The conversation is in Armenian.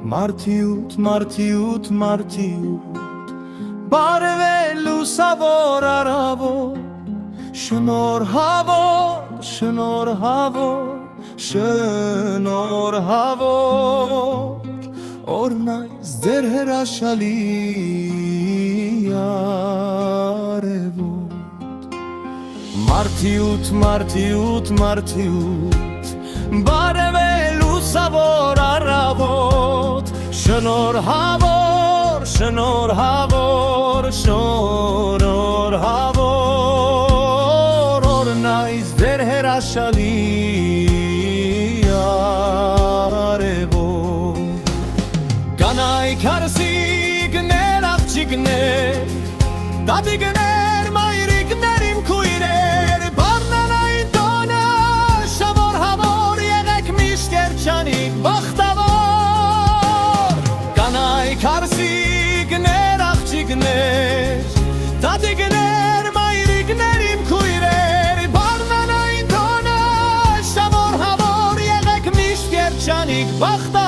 Մարդիութ, մարդիութ, մարդիութ, բարևելու սավոր արավոր, շնորհավոր, շնորհավոր, շնորհավոր, օրն այս ձեր հրաշալի արևոտ։ Մարդիութ, մարդիութ, մարդիութ, բարևելու սավոր առավոտ, շնորհավոր, շնորհավոր, շնորհավոր, օրն այս ձեր հրաշալի արևոտ։ Կանայք հարսիկներ, աղջիկներ, տատիկներ, մայրիկներ, իմ քույրեր, բառնանային տոնը շավոր հավոր, եղեք միշտ երջանիկ, բախտավոր։ Կանայք հարսիկներ, աղջիկներ, տատիկներ, մայրիկներ, իմ քույրեր, բառնանային տոնը շավոր հավոր, եղեք միշտ երջանիկ, բախտավոր։